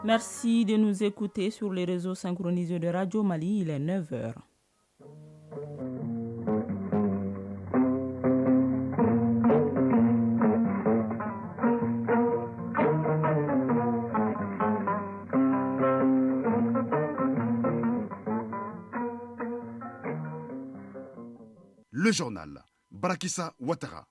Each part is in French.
Merci de nous écouter sur les réseaux synchronisés de Radio Mali. Il est 9 heures. Le journal Barakissa Ouattara.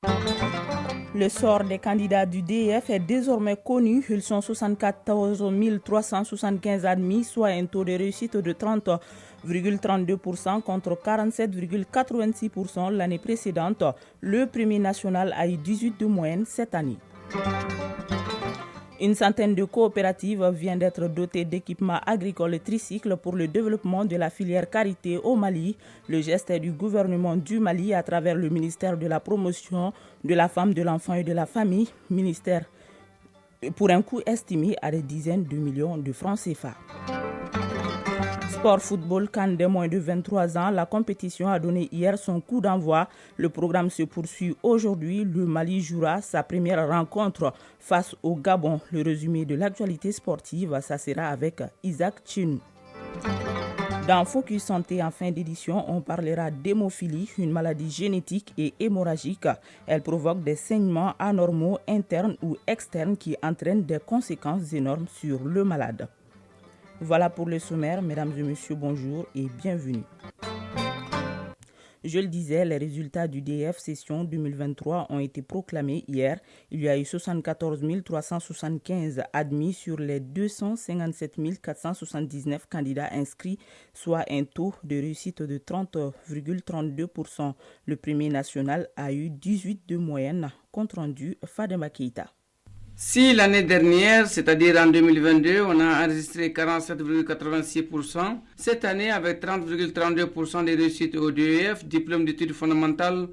Le sort des candidats du DEF est désormais connu. Ils sont 74 375 admis, soit un taux de réussite de 30,32% contre 47,86% l'année précédente. Le premier national a eu 18 de moyenne cette année. Une centaine de coopératives vient d'être dotées d'équipements agricoles et tricycles pour le développement de la filière karité au Mali. Le geste est du gouvernement du Mali à travers le ministère de la Promotion de la Femme, de l'Enfant et de la Famille, ministère pour un coût estimé à des dizaines de millions de francs CFA. Sport football CAN des moins de 23 ans, la compétition a donné hier son coup d'envoi. Le programme se poursuit aujourd'hui. Le Mali jouera sa première rencontre face au Gabon. Le résumé de l'actualité sportive, ça sera avec Isaac Chinou. Dans Focus Santé en fin d'édition, on parlera d'hémophilie, une maladie génétique et hémorragique. Elle provoque des saignements anormaux internes ou externes qui entraînent des conséquences énormes sur le malade. Voilà pour le sommaire, mesdames et messieurs, bonjour et bienvenue. Je le disais, les résultats du DEF session 2023 ont été proclamés hier. Il y a eu 74 375 admis sur les 257 479 candidats inscrits, soit un taux de réussite de 30,32%. Le premier national a eu 18 de moyenne, compte rendu Fadema Keita. Si l'année dernière, c'est-à-dire en 2022, on a enregistré 47,86%, cette année avec 30,32% des réussites au DEF, diplôme d'études fondamentales,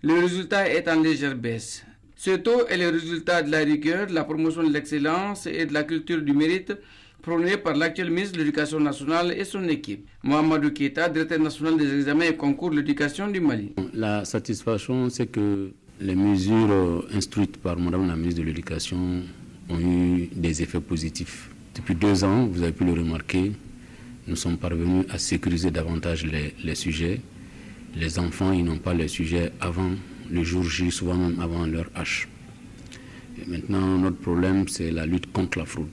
le résultat est en légère baisse. Ce taux est le résultat de la rigueur, de la promotion de l'excellence et de la culture du mérite prônée par l'actuel ministre de l'Éducation nationale et son équipe. Mohamedou Keita, directeur national des examens et concours de l'éducation du Mali. La satisfaction, c'est que les mesures instruites par Madame la ministre de l'Éducation ont eu des effets positifs. Depuis 2 ans, vous avez pu le remarquer, nous sommes parvenus à sécuriser davantage les sujets. Les enfants, ils n'ont pas les sujets avant le jour J, souvent même avant leur H. Et maintenant, notre problème, c'est la lutte contre la fraude.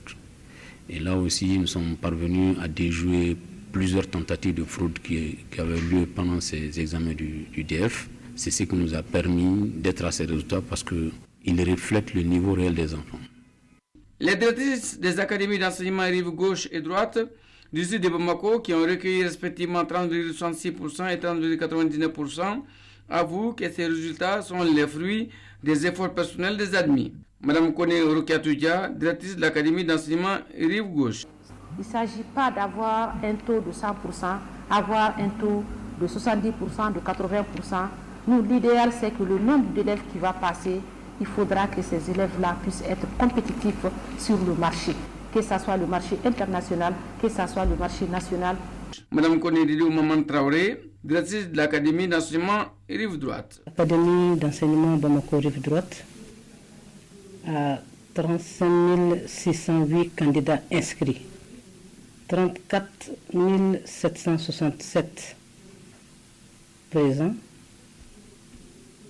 Et là aussi, nous sommes parvenus à déjouer plusieurs tentatives de fraude qui avaient lieu pendant ces examens du DEF. C'est ce qui nous a permis d'être à ces résultats parce qu'ils reflètent le niveau réel des enfants. Les directrices des académies d'enseignement rive gauche et droite du sud de Bamako, qui ont recueilli respectivement 30,66% et 30,99%, avouent que ces résultats sont les fruits des efforts personnels des admis. Madame Kone Rukiatoudia, directrice de l'académie d'enseignement rive gauche. Il ne s'agit pas d'avoir un taux de 100%, avoir un taux de 70%, de 80%. Nous, l'idéal, c'est que le nombre d'élèves qui va passer, il faudra que ces élèves-là puissent être compétitifs sur le marché, que ce soit le marché international, que ce soit le marché national. Madame Konedidou Maman Traoré, directrice de l'Académie d'enseignement rive droite. L'Académie d'enseignement Bamako rive droite a 35 608 candidats inscrits, 34 767 présents,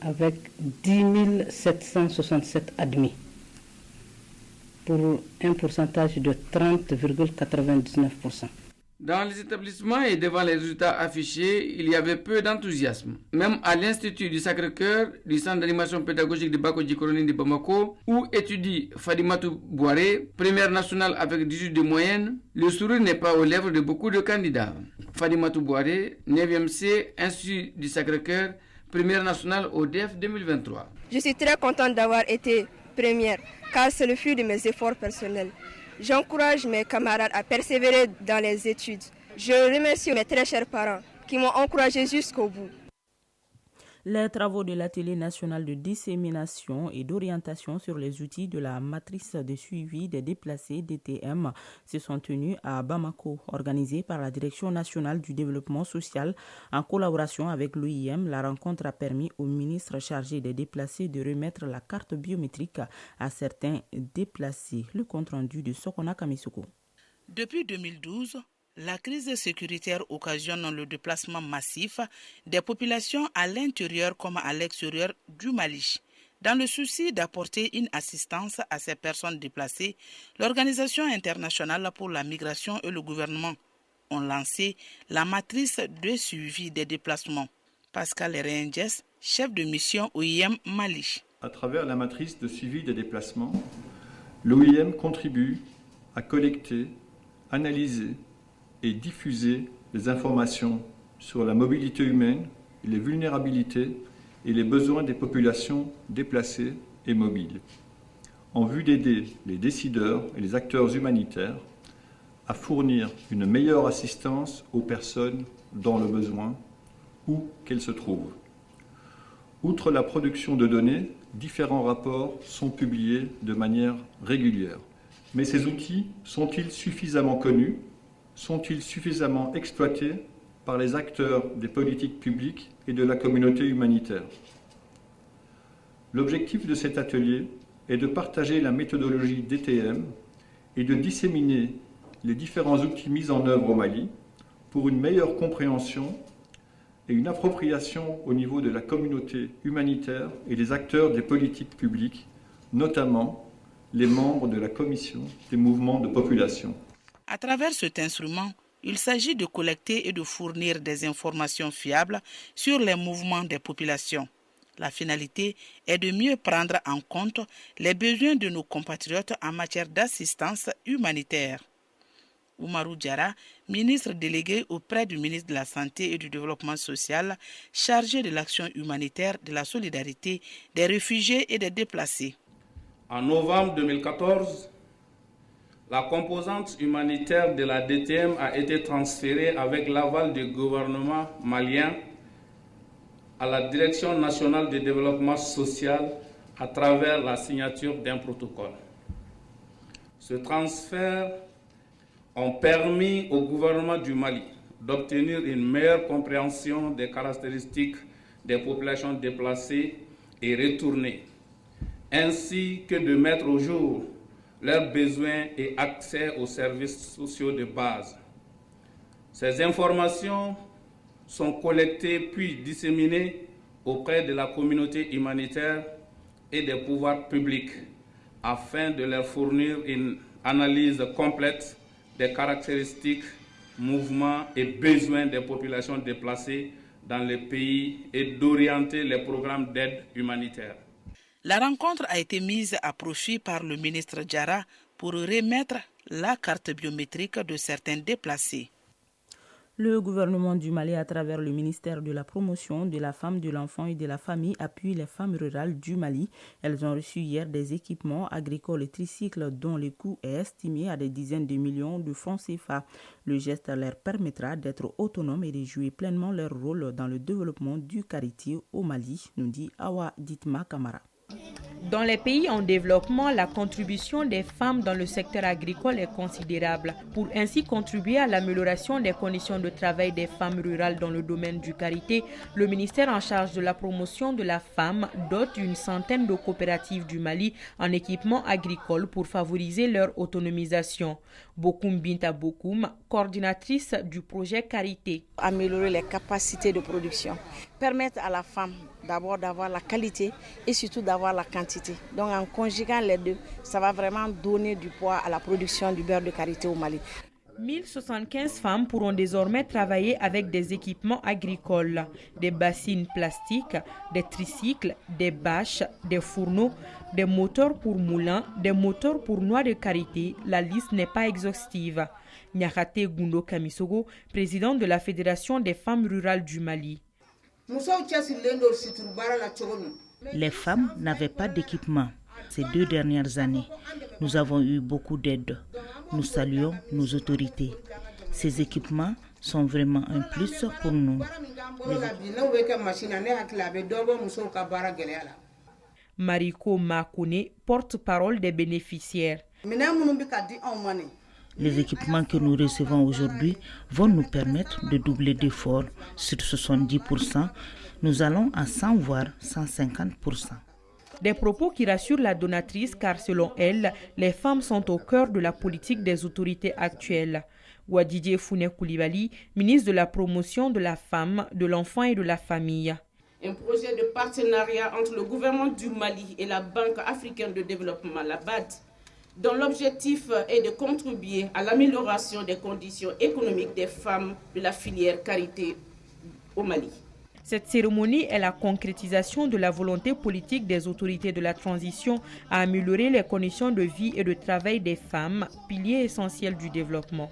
avec 10 767 admis, pour un pourcentage de 30,99%. Dans les établissements et devant les résultats affichés, il y avait peu d'enthousiasme. Même à l'Institut du Sacré-Cœur, du Centre d'animation pédagogique de Bakodji Koronin de Bamako, où étudie Fadimatou Bouaré, première nationale avec 18 de moyenne, le sourire n'est pas aux lèvres de beaucoup de candidats. Fadimatou Bouaré, 9e C, Institut du Sacré-Cœur, première nationale au DEF 2023. Je suis très contente d'avoir été première, car c'est le fruit de mes efforts personnels. J'encourage mes camarades à persévérer dans les études. Je remercie mes très chers parents qui m'ont encouragé jusqu'au bout. Les travaux de l'atelier national de dissémination et d'orientation sur les outils de la matrice de suivi des déplacés DTM se sont tenus à Bamako, organisés par la Direction nationale du développement social en collaboration avec l'OIM. La rencontre a permis au ministre chargé des déplacés de remettre la carte biométrique à certains déplacés. Le compte rendu de Sokona Kamisoko. Depuis 2012, la crise sécuritaire occasionne le déplacement massif des populations à l'intérieur comme à l'extérieur du Mali. Dans le souci d'apporter une assistance à ces personnes déplacées, l'Organisation internationale pour la migration et le gouvernement ont lancé la matrice de suivi des déplacements. Pascal Renges, chef de mission OIM Mali. À travers la matrice de suivi des déplacements, l'OIM contribue à collecter, analyser et diffuser des informations sur la mobilité humaine, les vulnérabilités et les besoins des populations déplacées et mobiles, en vue d'aider les décideurs et les acteurs humanitaires à fournir une meilleure assistance aux personnes dans le besoin, où qu'elles se trouvent. Outre la production de données, différents rapports sont publiés de manière régulière. Mais ces outils sont-ils suffisamment connus? Sont-ils suffisamment exploités par les acteurs des politiques publiques et de la communauté humanitaire? L'objectif de cet atelier est de partager la méthodologie DTM et de disséminer les différents outils mis en œuvre au Mali pour une meilleure compréhension et une appropriation au niveau de la communauté humanitaire et des acteurs des politiques publiques, notamment les membres de la Commission des mouvements de population. À travers cet instrument, il s'agit de collecter et de fournir des informations fiables sur les mouvements des populations. La finalité est de mieux prendre en compte les besoins de nos compatriotes en matière d'assistance humanitaire. Oumarou Diarra, ministre délégué auprès du ministre de la Santé et du Développement social, chargé de l'action humanitaire, de la solidarité, des réfugiés et des déplacés. En novembre 2014, la composante humanitaire de la DTM a été transférée avec l'aval du gouvernement malien à la Direction nationale de développement social à travers la signature d'un protocole. Ce transfert a permis au gouvernement du Mali d'obtenir une meilleure compréhension des caractéristiques des populations déplacées et retournées, ainsi que de mettre au jour leurs besoins et accès aux services sociaux de base. Ces informations sont collectées puis disséminées auprès de la communauté humanitaire et des pouvoirs publics afin de leur fournir une analyse complète des caractéristiques, mouvements et besoins des populations déplacées dans les pays et d'orienter les programmes d'aide humanitaire. La rencontre a été mise à profit par le ministre Diarra pour remettre la carte biométrique de certains déplacés. Le gouvernement du Mali, à travers le ministère de la Promotion de la Femme, de l'Enfant et de la Famille, appuie les femmes rurales du Mali. Elles ont reçu hier des équipements agricoles et tricycles dont le coût est estimé à des dizaines de millions de francs CFA. Le geste leur permettra d'être autonomes et de jouer pleinement leur rôle dans le développement du karité au Mali, nous dit Awa Ditma Kamara. Dans les pays en développement, la contribution des femmes dans le secteur agricole est considérable. Pour ainsi contribuer à l'amélioration des conditions de travail des femmes rurales dans le domaine du karité, le ministère en charge de la promotion de la femme dote une centaine de coopératives du Mali en équipement agricole pour favoriser leur autonomisation. Bokoum Binta Bokoum, coordinatrice du projet Karité. Améliorer les capacités de production, permettre à la femme d'abord d'avoir la qualité et surtout d'avoir la quantité. Donc en conjuguant les deux, ça va vraiment donner du poids à la production du beurre de karité au Mali. 1075 femmes pourront désormais travailler avec des équipements agricoles, des bassines plastiques, des tricycles, des bâches, des fourneaux, des moteurs pour moulins, des moteurs pour noix de karité. La liste n'est pas exhaustive. Nyakate Gundo Kamisogo, président de la Fédération des femmes rurales du Mali. Les femmes n'avaient pas d'équipement ces 2 dernières années. Nous avons eu beaucoup d'aide. Nous saluons nos autorités. Ces équipements sont vraiment un plus pour nous. Mariko Makone, porte-parole des bénéficiaires. Les équipements que nous recevons aujourd'hui vont nous permettre de doubler d'efforts sur 70%. Nous allons à 100 voire 150%. Des propos qui rassurent la donatrice car selon elle, les femmes sont au cœur de la politique des autorités actuelles. Wadidje Founé Koulibaly, ministre de la promotion de la femme, de l'enfant et de la famille. Un projet de partenariat entre le gouvernement du Mali et la Banque africaine de développement, la BAD, dont l'objectif est de contribuer à l'amélioration des conditions économiques des femmes de la filière carité au Mali. Cette cérémonie est la concrétisation de la volonté politique des autorités de la transition à améliorer les conditions de vie et de travail des femmes, piliers essentiels du développement.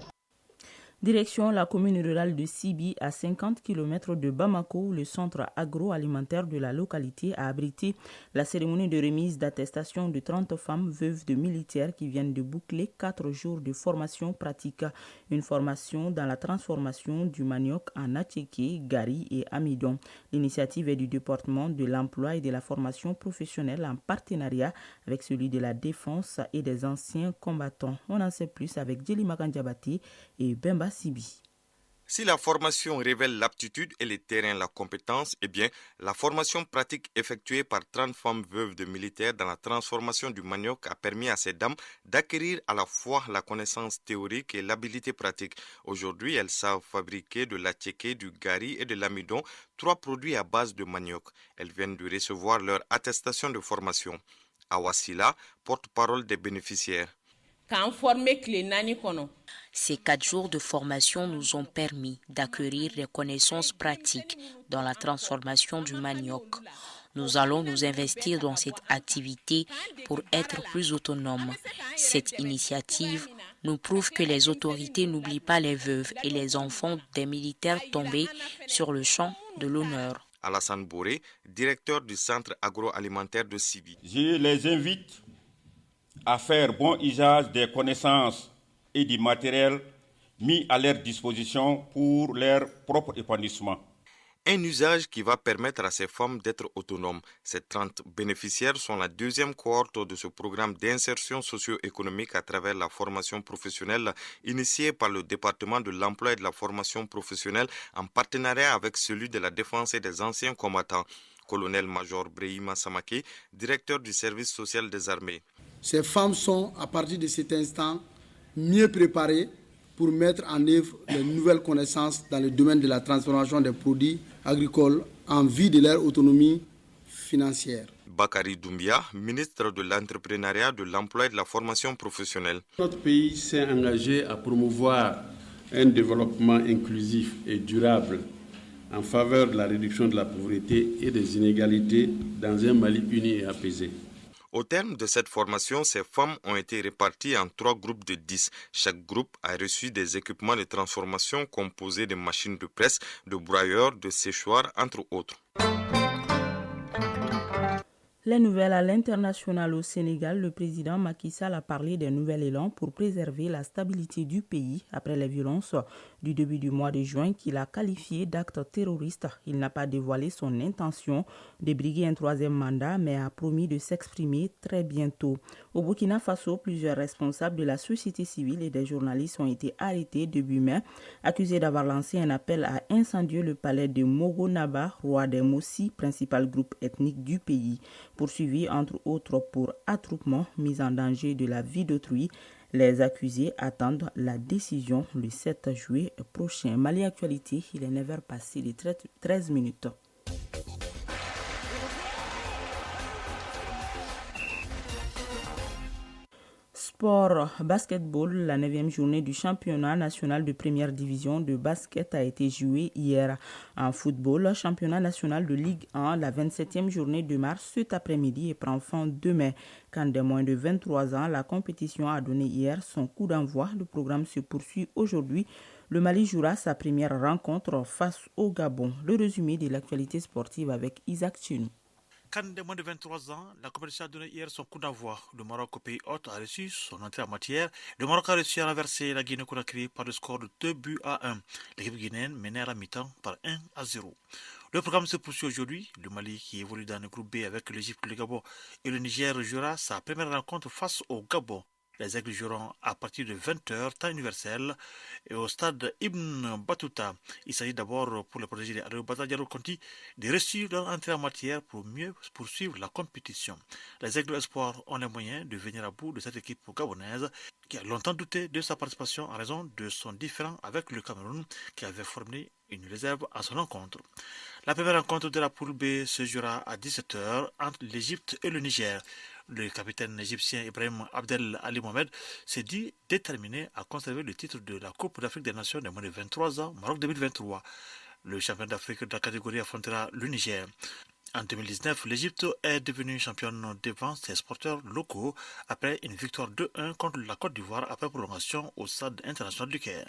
Direction la commune rurale de Sibi, à 50 km de Bamako, où le centre agroalimentaire de la localité a abrité la cérémonie de remise d'attestation de 30 femmes veuves de militaires qui viennent de boucler 4 jours de formation pratique. Une formation dans la transformation du manioc en attiéké, gari et amidon. L'initiative est du département de l'emploi et de la formation professionnelle en partenariat avec celui de la défense et des anciens combattants. On en sait plus avec Djeli Makandjabati et Bemba Sibi. Si la formation révèle l'aptitude et les terrains la compétence, eh bien, la formation pratique effectuée par 30 femmes veuves de militaires dans la transformation du manioc a permis à ces dames d'acquérir à la fois la connaissance théorique et l'habilité pratique. Aujourd'hui, elles savent fabriquer de l'attiéké, du gari et de l'amidon, 3 produits à base de manioc. Elles viennent de recevoir leur attestation de formation. Awasila, porte-parole des bénéficiaires. Ces 4 jours de formation nous ont permis d'acquérir des connaissances pratiques dans la transformation du manioc. Nous allons nous investir dans cette activité pour être plus autonomes. Cette initiative nous prouve que les autorités n'oublient pas les veuves et les enfants des militaires tombés sur le champ de l'honneur. Alassane Boré, directeur du centre agroalimentaire de Sibi. Je les invite à faire bon usage des connaissances et du matériel mis à leur disposition pour leur propre épanouissement. Un usage qui va permettre à ces femmes d'être autonomes. Ces 30 bénéficiaires sont la 2e cohorte de ce programme d'insertion socio-économique à travers la formation professionnelle initié par le département de l'emploi et de la formation professionnelle en partenariat avec celui de la défense et des anciens combattants. Colonel-major Brehima Samake, directeur du service social des armées. Ces femmes sont, à partir de cet instant, mieux préparées pour mettre en œuvre les nouvelles connaissances dans le domaine de la transformation des produits agricoles en vue de leur autonomie financière. Bakari Doumbia, ministre de l'entrepreneuriat, de l'emploi et de la formation professionnelle. Notre pays s'est engagé à promouvoir un développement inclusif et durable en faveur de la réduction de la pauvreté et des inégalités dans un Mali uni et apaisé. Au terme de cette formation, ces femmes ont été réparties en 3 groupes de 10. Chaque groupe a reçu des équipements de transformation composés de machines de presse, de broyeurs, de séchoirs, entre autres. Les nouvelles à l'international au Sénégal, le président Macky Sall a parlé d'un nouvel élan pour préserver la stabilité du pays après les violences du début du mois de juin qu'il a qualifié d'actes terroristes. Il n'a pas dévoilé son intention de briguer un 3e mandat, mais a promis de s'exprimer très bientôt. Au Burkina Faso, plusieurs responsables de la société civile et des journalistes ont été arrêtés début mai, accusés d'avoir lancé un appel à incendier le palais de Mogonaba, roi des Mossi, principal groupe ethnique du pays. Poursuivis entre autres pour attroupement, mise en danger de la vie d'autrui. Les accusés attendent la décision le 7 juillet prochain. Mali Actualité, il est 9h passé de 13 minutes. Sport basketball, la 9e journée du championnat national de première division de basket a été jouée hier. En football, championnat national de Ligue 1, la 27e journée de mars cet après-midi et prend fin demain. Quand des moins de 23 ans, la compétition a donné hier son coup d'envoi. Le programme se poursuit aujourd'hui. Le Mali jouera sa première rencontre face au Gabon. Le résumé de l'actualité sportive avec Isaac Chinou. Quand de moins de 23 ans, la compétition a donné hier son coup d'envoi. Le Maroc, au pays hôte, a reçu son entrée en matière. Le Maroc a réussi à renverser la Guinée-Conakry par le score de 2-1. L'équipe guinéenne menait à la mi-temps par 1-0. Le programme se poursuit aujourd'hui. Le Mali, qui évolue dans le groupe B avec l'Égypte, le Gabon et le Niger, jouera sa première rencontre face au Gabon. Les Aigles joueront à partir de 20h, temps universel, et au stade Ibn Battuta. Il s'agit d'abord pour les protégés de Areobata Diallo Conti de réussir leur entrée en matière pour mieux poursuivre la compétition. Les Aigles Espoirs ont les moyens de venir à bout de cette équipe gabonaise qui a longtemps douté de sa participation en raison de son différend avec le Cameroun qui avait formé une réserve à son encontre. La première rencontre de la poule B se jouera à 17h entre l'Égypte et le Niger. Le capitaine égyptien Ibrahim Abdel Ali Mohamed s'est dit déterminé à conserver le titre de la Coupe d'Afrique des Nations des moins de 23 ans, Maroc 2023. Le champion d'Afrique de la catégorie affrontera le Niger. En 2019, l'Égypte est devenue championne devant ses sporteurs locaux après une victoire 2-1 contre la Côte d'Ivoire après prolongation au stade international du Caire.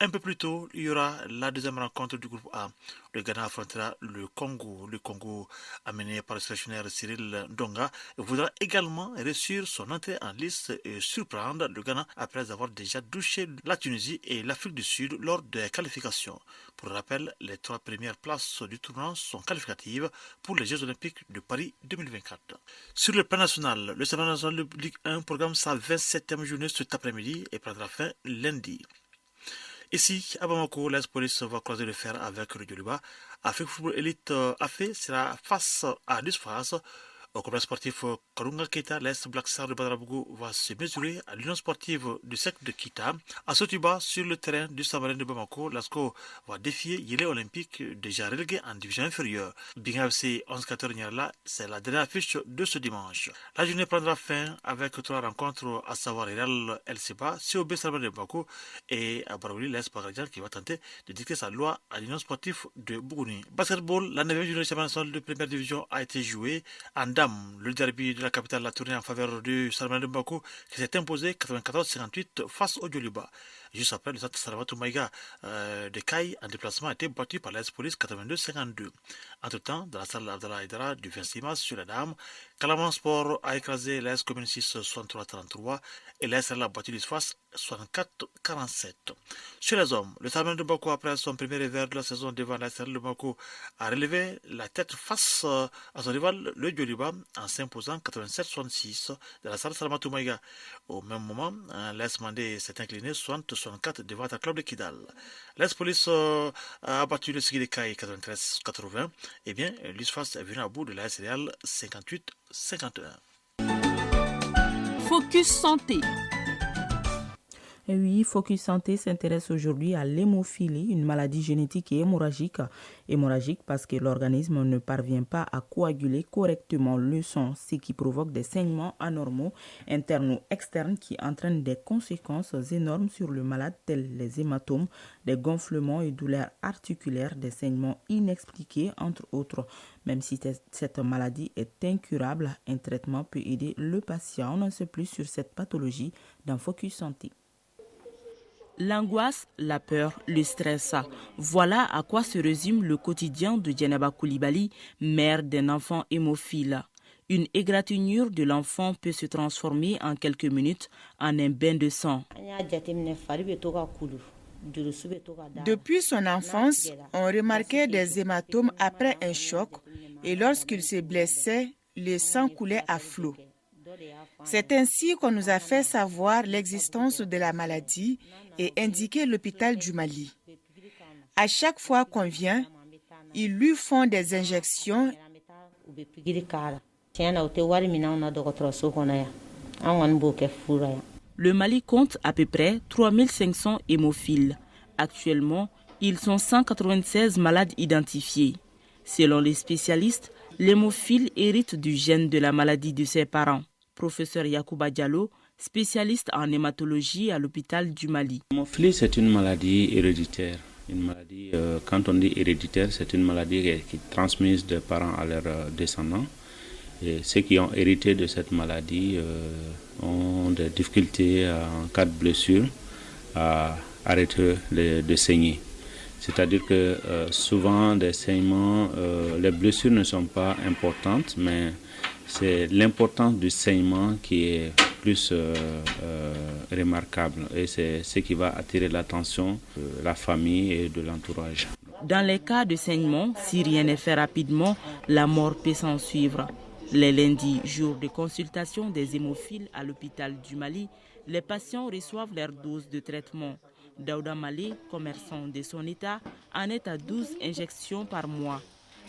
Un peu plus tôt, il y aura la deuxième rencontre du groupe A. Le Ghana affrontera le Congo. Le Congo, amené par le sélectionneur Cyril Ndonga, voudra également réussir son entrée en liste et surprendre le Ghana après avoir déjà douché la Tunisie et l'Afrique du Sud lors des qualifications. Pour rappel, les 3 premières places du tournoi sont qualificatives pour les Jeux Olympiques de Paris 2024. Sur le plan national, le championnat national de Ligue 1 programme sa 27e journée cet après-midi et prendra fin lundi. Ici, à Bamako, l'AS Police va croiser le fer avec le Djoliba. Afrique Football Elite AFE sera face à l'USFAS. Au complexe sportif Karunga Keita, l'AS Black Star de Badarabougou va se mesurer à l'Union sportive du cercle de Kita. À Sotiba, sur le terrain du Samarin de Bamako, l'ASCO va défier Yélé Olympique, déjà relégué en division inférieure. Binga FC 11-14 Nyarla, c'est la dernière affiche de ce dimanche. La journée prendra fin avec 3 rencontres, à savoir Real El-Seba, COB Samarin de Bamako et à Barabouli, l'AS Bagradjan qui va tenter de dicter sa loi à l'Union sportive de Bougouni. Basketball, la 9e journée du championnat national de première division a été jouée en dame. Le derby de la capitale l'a tourné en faveur du Salman de Bamako qui s'est imposé 94-58 face au Djoliba. Juste après, le centre Salamatou Maïga de Caille en déplacement a été battu par l'AS Police 82-52. Entre-temps, dans la salle Abdallah Haïdara du 26 mars sur la Dame, Kalaman Sport a écrasé l'AS Commune 6 63-33 et l'AS a battu l'USFAS 64-47. Chez les hommes, le Salman de Bamako, après son premier revers de la saison devant l'AS de Bamako, a relevé la tête face à son rival, le Djoliba, en s'imposant 87-66 de la salle Salamatou Maïga. Au même moment, l'AS Mandé s'est incliné 60-64 devant un club de Kidal. L'AS Police a battu le Sigui de Caille 93-80. Eh bien, l'USFAS est venu à bout de l'AS Real 58-51. Focus Santé. Et oui, Focus Santé s'intéresse aujourd'hui à l'hémophilie, une maladie génétique et hémorragique parce que l'organisme ne parvient pas à coaguler correctement le sang, ce qui provoque des saignements anormaux internes ou externes qui entraînent des conséquences énormes sur le malade tels les hématomes, des gonflements et douleurs articulaires, des saignements inexpliqués entre autres. Même si cette maladie est incurable, un traitement peut aider le patient. On en sait plus sur cette pathologie dans Focus Santé. L'angoisse, la peur, le stress, voilà à quoi se résume le quotidien de Djeneba Koulibaly, mère d'un enfant hémophile. Une égratignure de l'enfant peut se transformer en quelques minutes en un bain de sang. Depuis son enfance, on remarquait des hématomes après un choc et lorsqu'il se blessait, le sang coulait à flot. C'est ainsi qu'on nous a fait savoir l'existence de la maladie et indiqué l'hôpital du Mali. À chaque fois qu'on vient, ils lui font des injections. Le Mali compte à peu près 3500 hémophiles. Actuellement, ils sont 196 malades identifiés. Selon les spécialistes, l'hémophile hérite du gène de la maladie de ses parents. Professeur Yacouba Diallo, spécialiste en hématologie à l'hôpital du Mali. L'hémophilie, c'est une maladie héréditaire. Quand on dit héréditaire, c'est une maladie qui est transmise de parents à leurs descendants. Et ceux qui ont hérité de cette maladie ont des difficultés en cas de blessure à arrêter de saigner. C'est-à-dire que souvent des saignements, les blessures ne sont pas importantes, mais c'est l'importance du saignement qui est plus remarquable et c'est ce qui va attirer l'attention de la famille et de l'entourage. Dans les cas de saignement, si rien n'est fait rapidement, la mort peut s'en suivre. Les lundis, jour de consultation des hémophiles à l'hôpital du Mali, les patients reçoivent leur dose de traitement. Daouda Malé, commerçant de son état, en est à 12 injections par mois.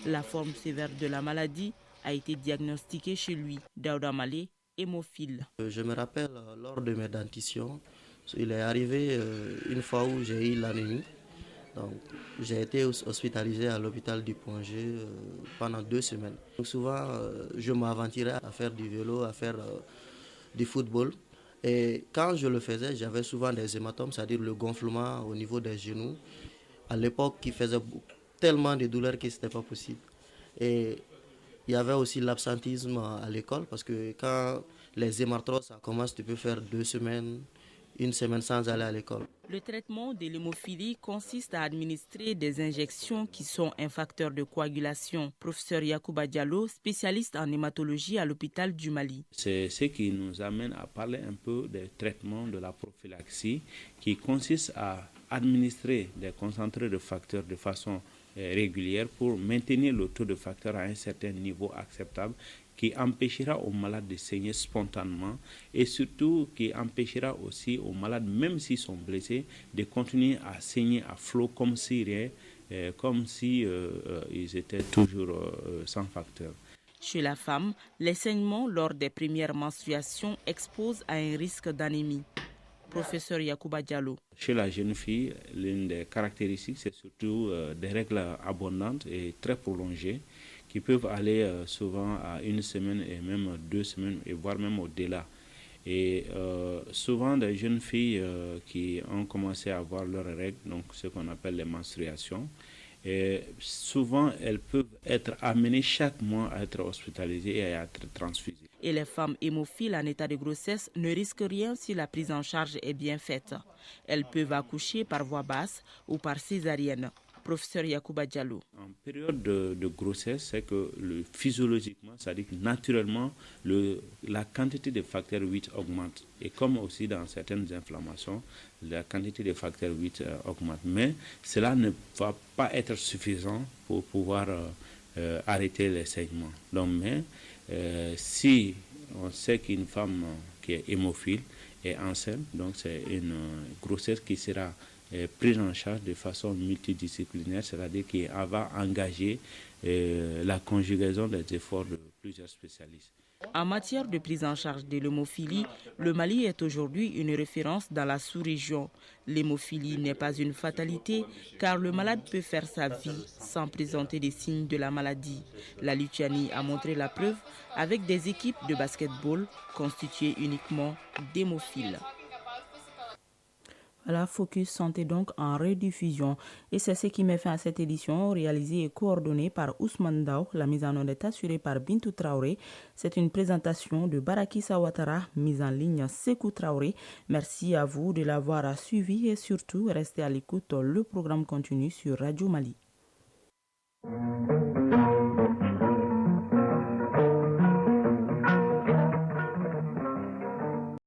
La forme sévère de la maladie a été diagnostiquée chez lui. Daouda Malé, hémophile. Je me rappelle lors de mes dentitions, il est arrivé une fois où j'ai eu l'anémie. Donc, j'ai été hospitalisé à l'hôpital du Pongé pendant 2 semaines. Donc, souvent, je m'aventurais à faire du vélo, à faire du football. Et quand je le faisais, j'avais souvent des hématomes, c'est-à-dire le gonflement au niveau des genoux. À l'époque, qui faisait tellement de douleurs que ce n'était pas possible. Et il y avait aussi l'absentisme à l'école, parce que quand les hémarthroses commencent, tu peux faire 2 semaines, 1 semaine sans aller à l'école. Le traitement de l'hémophilie consiste à administrer des injections qui sont un facteur de coagulation. Professeur Yacouba Diallo, spécialiste en hématologie à l'hôpital du Mali. C'est ce qui nous amène à parler un peu des traitements de la prophylaxie qui consiste à administrer des concentrés de facteurs de façon régulière pour maintenir le taux de facteurs à un certain niveau acceptable qui empêchera aux malades de saigner spontanément et surtout qui empêchera aussi aux malades, même s'ils sont blessés, de continuer à saigner à flot comme si ils étaient toujours sans facteur. Chez la femme, les saignements lors des premières menstruations exposent à un risque d'anémie. Professeur Yacouba Diallo. Chez la jeune fille, l'une des caractéristiques, c'est surtout des règles abondantes et très prolongées qui peuvent aller souvent à 1 semaine et même 2 semaines et voire même au-delà. Et souvent des jeunes filles qui ont commencé à avoir leurs règles, donc ce qu'on appelle les menstruations, et souvent elles peuvent être amenées chaque mois à être hospitalisées et à être transfusées. Et les femmes hémophiles en état de grossesse ne risquent rien si la prise en charge est bien faite. Elles peuvent accoucher par voie basse ou par césarienne. Professeur Yacouba Diallo. En période de grossesse, c'est que physiologiquement, c'est-à-dire que naturellement, la quantité de facteur 8 augmente. Et comme aussi dans certaines inflammations, la quantité de facteur 8 augmente. Mais cela ne va pas être suffisant pour pouvoir arrêter les saignements. Donc, si on sait qu'une femme qui est hémophile est enceinte, donc c'est une grossesse qui sera prise en charge de façon multidisciplinaire, c'est-à-dire qu'elle va engager la conjugaison des efforts de plusieurs spécialistes. En matière de prise en charge de l'hémophilie, le Mali est aujourd'hui une référence dans la sous-région. L'hémophilie n'est pas une fatalité car le malade peut faire sa vie sans présenter des signes de la maladie. La Lituanie a montré la preuve avec des équipes de basketball constituées uniquement d'hémophiles. La Focus Santé donc en rediffusion. Et c'est ce qui met fin à cette édition réalisée et coordonnée par Ousmane Daou. La mise en onde est assurée par Bintou Traoré. C'est une présentation de Barakissa Ouattara, mise en ligne Sekou Traoré. Merci à vous de l'avoir suivi et surtout restez à l'écoute. Le programme continue sur Radio Mali.